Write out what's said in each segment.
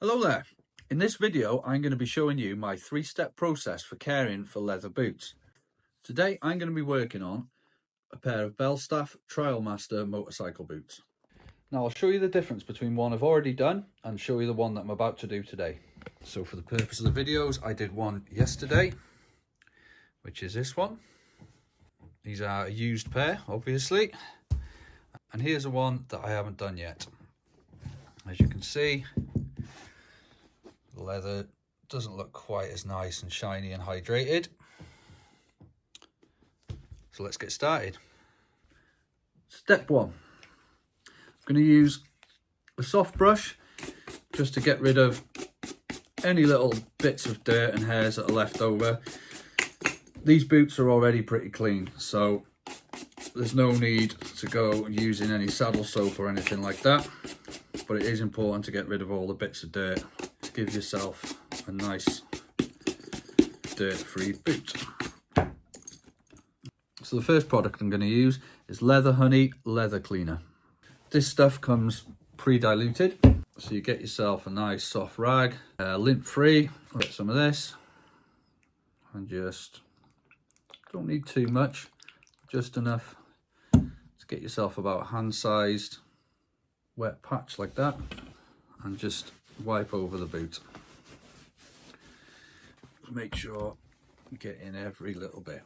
Hello there. In this video, I'm going to be showing you my 3-step process for caring for leather boots. Today, I'm going to be working on a pair of Belstaff Trialmaster motorcycle boots. Now, I'll show you the difference between one I've already done and show you the one that I'm about to do today. So for the purpose of the videos, I did one yesterday, which is this one. These are a used pair, obviously. And here's the one that I haven't done yet. As you can see, the leather doesn't look quite as nice and shiny and hydrated. So let's get started. Step 1. I'm going to use a soft brush just to get rid of any little bits of dirt and hairs that are left over. These boots are already pretty clean, so there's no need to go using any saddle soap or anything like that. But it is important to get rid of all the bits of dirt to give yourself a nice dirt-free boot. So the first product I'm going to use is Leather Honey Leather Cleaner. This stuff comes pre-diluted, so you get yourself a nice soft rag, lint-free. Get some of this, and just don't need too much, just enough to get yourself about a hand-sized wet patch like that, and just wipe over the boot. Make sure you get in every little bit.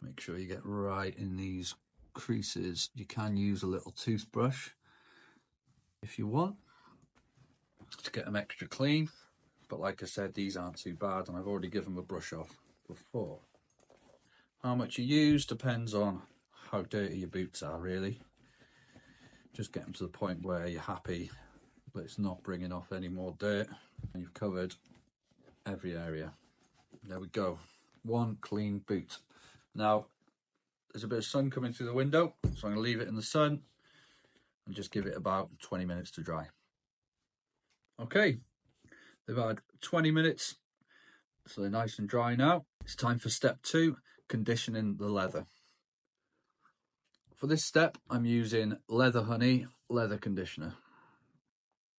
Make sure you get right in these creases. You can use a little toothbrush if you want to get them extra clean, but like I said, these aren't too bad, and I've already given them a brush off before. How much you use depends on how dirty your boots are, really. Just get them to the point where you're happy that it's not bringing off any more dirt and you've covered every area. There we go, one clean boot. Now there's a bit of sun coming through the window, so I'm going to leave it in the sun and just give it about 20 minutes to dry. Okay, they've had 20 minutes, so they're nice and dry now. It's time for step 2, conditioning the leather. For this step, I'm using Leather Honey Leather Conditioner.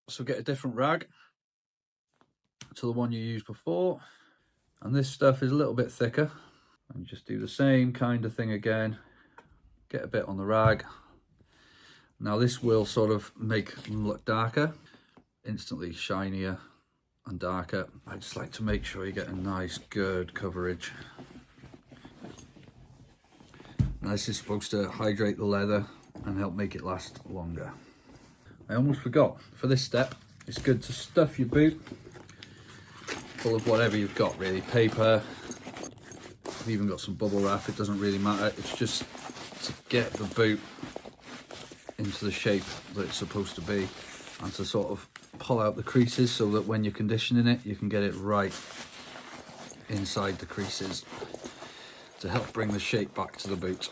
So get a different rag to the one you used before, and this stuff is a little bit thicker. And just do the same kind of thing again. Get a bit on the rag. Now this will sort of make them look darker, instantly shinier and darker. I just like to make sure you get a nice good coverage. Now this is supposed to hydrate the leather and help make it last longer. I almost forgot, for this step, it's good to stuff your boot full of whatever you've got, really. Paper, I've even got some bubble wrap, it doesn't really matter. It's just to get the boot into the shape that it's supposed to be, and to sort of pull out the creases so that when you're conditioning it, you can get it right inside the creases to help bring the shape back to the boot.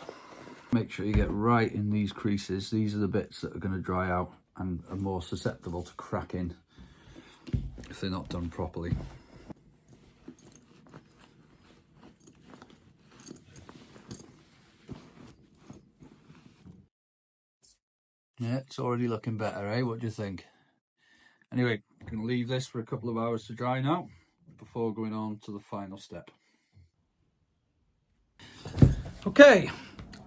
Make sure you get right in these creases. These are the bits that are going to dry out and are more susceptible to cracking if they're not done properly. Yeah, it's already looking better, eh? What do you think? Anyway, I'm going to leave this for a couple of hours to dry now before going on to the final step. Okay,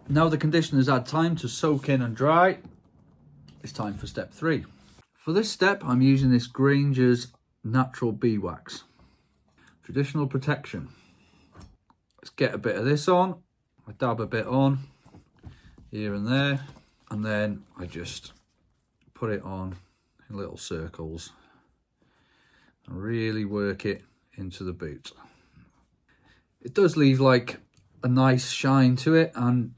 now the conditioner's had time to soak in and dry, it's time for step 3. For this step, I'm using this Grangers G Wax. Traditional protection. Let's get a bit of this on. I dab a bit on here and there, and then I just put it on in little circles and really work it into the boot. It does leave like a nice shine to it, and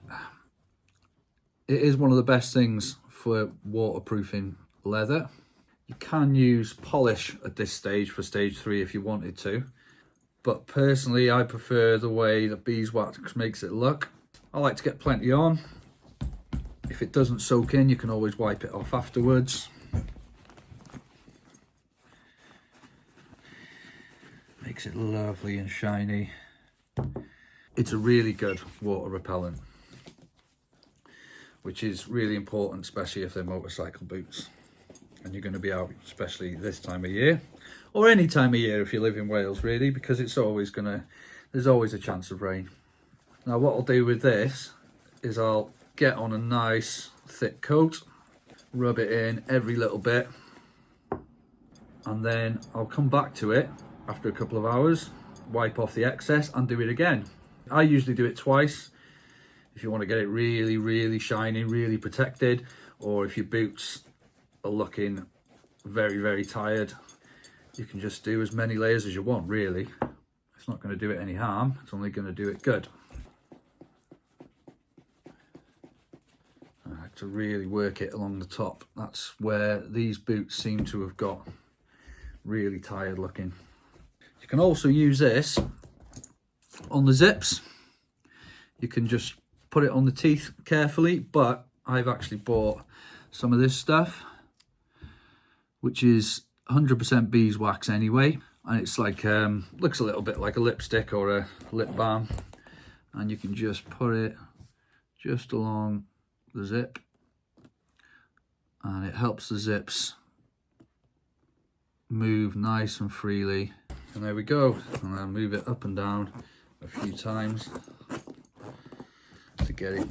it is one of the best things for waterproofing leather. You can use polish at this stage for stage 3 if you wanted to, but personally I prefer the way that beeswax makes it look. I like to get plenty on. If it doesn't soak in, you can always wipe it off afterwards. Makes it lovely and shiny. It's a really good water repellent, which is really important, especially if they're motorcycle boots. and you're going to be out, especially this time of year, or any time of year if you live in Wales, really, because it's always there's always a chance of rain. Now what I'll do with this is I'll get on a nice thick coat, rub it in every little bit, and then I'll come back to it after a couple of hours, wipe off the excess and do it again. I usually do it twice if you want to get it really, really shiny, really protected, or if your boots are looking very, very tired, you can just do as many layers as you want, really. It's not going to do it any harm, it's only going to do it good. I like to really work it along the top. That's where these boots seem to have got really tired looking. You can also use this on the zips. You can just put it on the teeth carefully, but I've actually bought some of this stuff, which is 100% beeswax anyway, and it's like looks a little bit like a lipstick or a lip balm, and you can just put it just along the zip, and it helps the zips move nice and freely. And there we go, and I'll move it up and down a few times to get it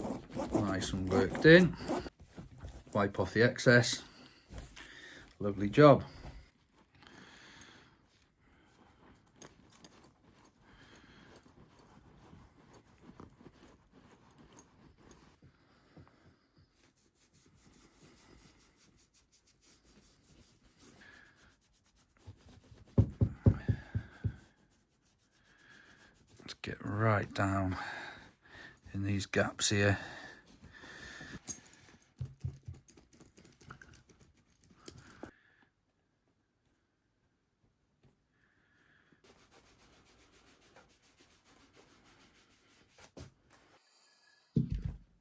nice and worked in. Wipe off the excess. Lovely job. Let's get right down in these gaps here.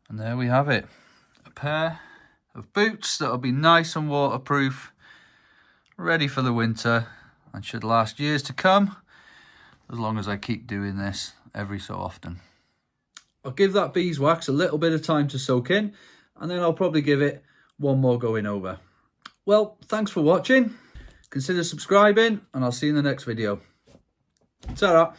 And there we have it, a pair of boots that'll be nice and waterproof, ready for the winter, and should last years to come, as long as I keep doing this every so often. I'll give that beeswax a little bit of time to soak in, and then I'll probably give it one more going over. Well, thanks for watching. Consider subscribing, and I'll see you in the next video. Ta-ra.